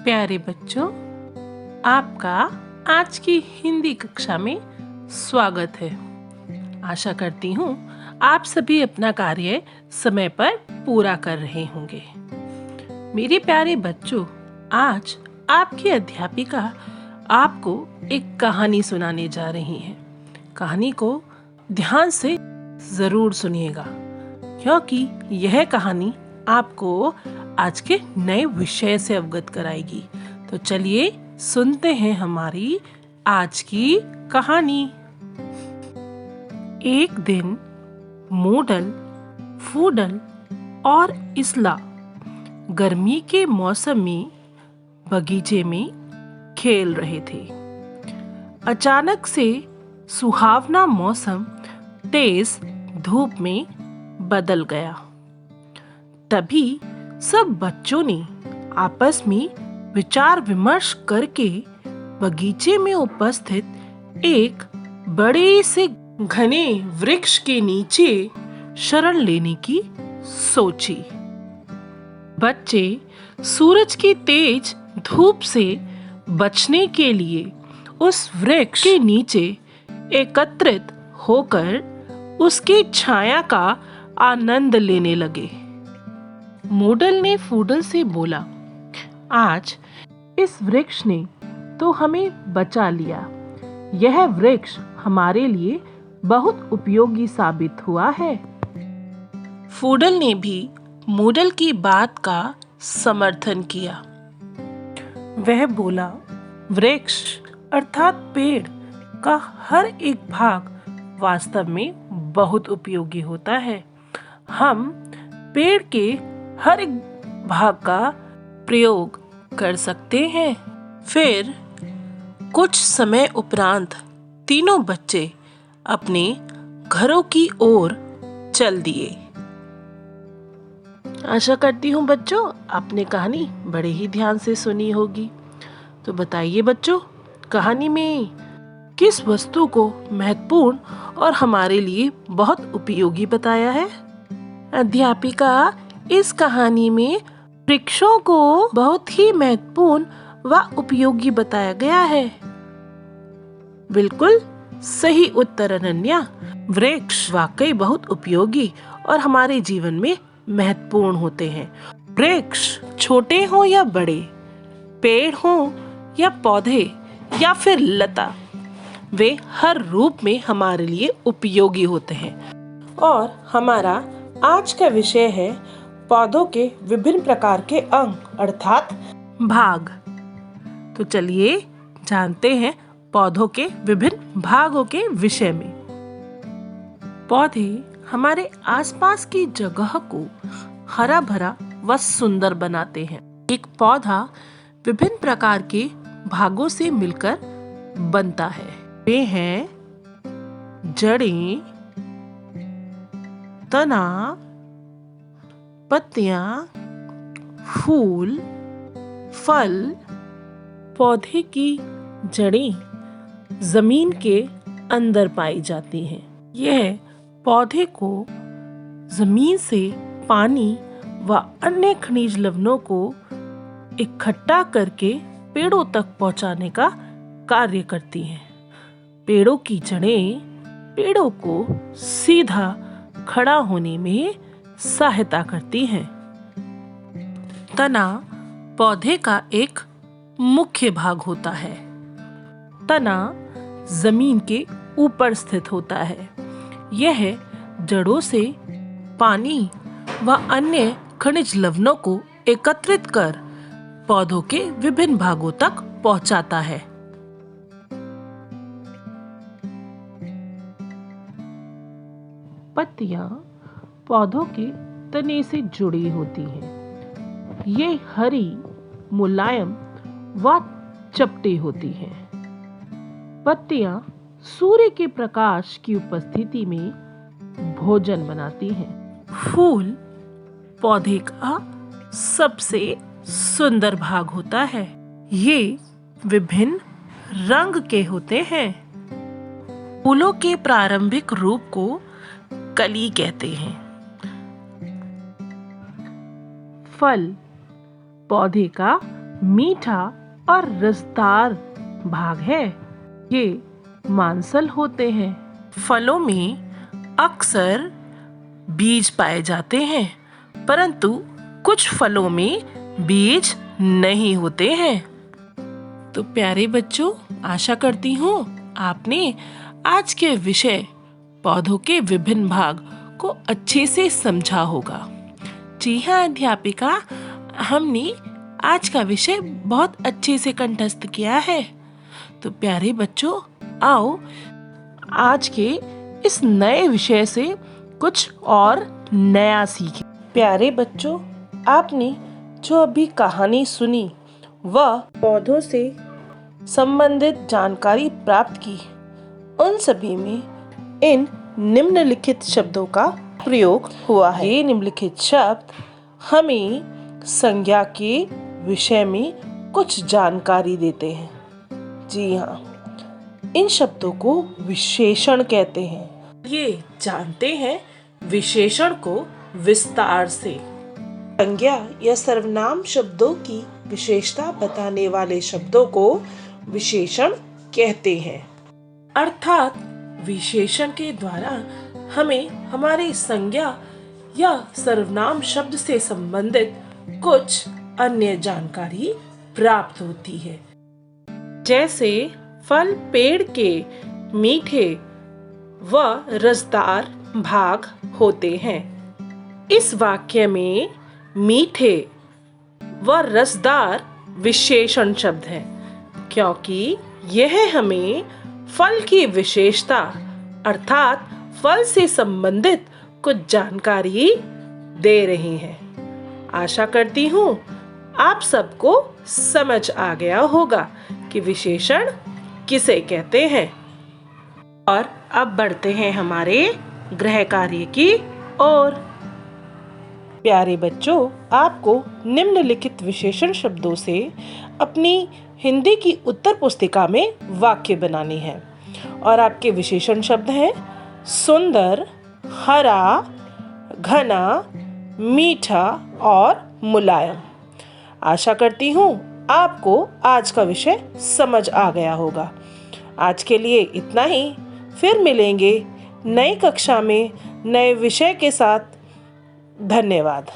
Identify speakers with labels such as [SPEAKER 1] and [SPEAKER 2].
[SPEAKER 1] प्यारे बच्चों, आपका आज की हिंदी कक्षा में स्वागत है। आशा करती हूँ आप सभी अपना कार्य समय पर पूरा कर रहे होंगे। मेरे प्यारे बच्चों, आज आपकी अध्यापिका आपको एक कहानी सुनाने जा रही हैं। कहानी को ध्यान से जरूर सुनिएगा, क्योंकि यह कहानी आपको आज के नए विषय से अवगत कराएगी। तो चलिए सुनते हैं हमारी आज की कहानी। एक दिन मूडल, फूडल और इसला गर्मी के मौसम में बगीचे में खेल रहे थे। अचानक से सुहावना मौसम तेज धूप में बदल गया। तभी सब बच्चों ने आपस में विचार विमर्श करके बगीचे में उपस्थित एक बड़े से घने वृक्ष के नीचे शरण लेने की सोची। बच्चे सूरज की तेज धूप से बचने के लिए उस वृक्ष के नीचे एकत्रित होकर उसकी छाया का आनंद लेने लगे। मूडल ने फूडल से बोला, आज इस वृक्ष ने तो हमें बचा लिया। यह वृक्ष हमारे लिए बहुत उपयोगी साबित हुआ है। फूडल ने भी मूडल की बात का समर्थन किया। वह बोला, वृक्ष अर्थात पेड़ का हर एक भाग वास्तव में बहुत उपयोगी होता है। हम पेड़ के हर एक भाग का प्रयोग कर सकते हैं। फिर कुछ समय उपरांत तीनों बच्चे अपने घरों की ओर चल दिए। आशा करती हूँ बच्चों आपने कहानी बड़े ही ध्यान से सुनी होगी। तो बताइए बच्चों, कहानी में किस वस्तु को महत्वपूर्ण और हमारे लिए बहुत उपयोगी बताया है? अध्यापिका इस कहानी में वृक्षों को बहुत ही महत्वपूर्ण व उपयोगी बताया गया है। बिल्कुल सही उत्तर अनन्या। वृक्ष वाकई बहुत उपयोगी और हमारे जीवन में महत्वपूर्ण होते हैं। वृक्ष छोटे हो या बड़े, पेड़ हो या पौधे या फिर लता, वे हर रूप में हमारे लिए उपयोगी होते हैं। और हमारा आज का विषय है पौधों के विभिन्न प्रकार के अंग अर्थात भाग। तो चलिए जानते हैं पौधों के विभिन्न भागों के विषय में। पौधे हमारे आसपास की जगह को हरा भरा व सुंदर बनाते हैं। एक पौधा विभिन्न प्रकार के भागों से मिलकर बनता है। वे हैं जड़ें, तना, पत्तियां, फूल, फल। पौधे की जड़ें जमीन के अंदर पाई जाती हैं। यह पौधे को जमीन से पानी व अन्य खनिज लवणों को इकट्ठा करके पेड़ों तक पहुंचाने का कार्य करती हैं। पेड़ों की जड़ें पेड़ों को सीधा खड़ा होने में सहायता करती हैं। तना पौधे का एक मुख्य भाग होता है। तना जमीन के ऊपर स्थित होता है। यह जड़ों से पानी व अन्य खनिज लवणों को एकत्रित कर पौधों के विभिन्न भागों तक पहुंचाता है। पत्तियां पौधों के तने से जुड़ी होती हैं। ये हरी, मुलायम व चपटी होती हैं। पत्तियां सूर्य के प्रकाश की उपस्थिति में भोजन बनाती हैं। फूल पौधे का सबसे सुंदर भाग होता है। ये विभिन्न रंग के होते हैं। फूलों के प्रारंभिक रूप को कली कहते हैं। फल पौधे का मीठा और रसदार भाग है, ये मांसल होते हैं। फलों में अक्सर बीज पाए जाते हैं, परंतु कुछ फलों में बीज नहीं होते हैं। तो प्यारे बच्चों, आशा करती हूँ आपने आज के विषय पौधों के विभिन्न भाग को अच्छे से समझा होगा। जी हाँ अध्यापिका, हमने आज का विषय बहुत अच्छे से कंठस्थ किया है। तो प्यारे बच्चों, आओ आज के इस नए विषय से कुछ और नया सीखें। प्यारे बच्चों, आपने जो अभी कहानी सुनी वह पौधों से संबंधित जानकारी प्राप्त की, उन सभी में इन निम्नलिखित शब्दों का प्रयोग हुआ है। ये निम्नलिखित शब्द हमें संज्ञा के विषय में कुछ जानकारी देते हैं। जी हाँ, इन शब्दों को विशेषण कहते हैं। ये जानते हैं विशेषण को विस्तार से। संज्ञा या सर्वनाम शब्दों की विशेषता बताने वाले शब्दों को विशेषण कहते हैं। अर्थात विशेषण के द्वारा हमें हमारी संज्ञा या सर्वनाम शब्द से संबंधित कुछ अन्य जानकारी प्राप्त होती है। जैसे फल पेड़ के मीठे व रसदार भाग होते हैं। इस वाक्य में मीठे व रसदार विशेषण शब्द हैं, क्योंकि यह हमें फल की विशेषता अर्थात फल से संबंधित कुछ जानकारी दे रही हैं। आशा करती हूँ आप सबको समझ आ गया होगा कि विशेषण किसे कहते हैं। और अब बढ़ते हैं हमारे गृह कार्य की ओर। प्यारे बच्चों, आपको निम्नलिखित विशेषण शब्दों से अपनी हिंदी की उत्तर पुस्तिका में वाक्य बनाने हैं। और आपके विशेषण शब्द हैं सुंदर, हरा, घना, मीठा और मुलायम। आशा करती हूँ आपको आज का विषय समझ आ गया होगा। आज के लिए इतना ही। फिर मिलेंगे नई कक्षा में नए विषय के साथ। धन्यवाद।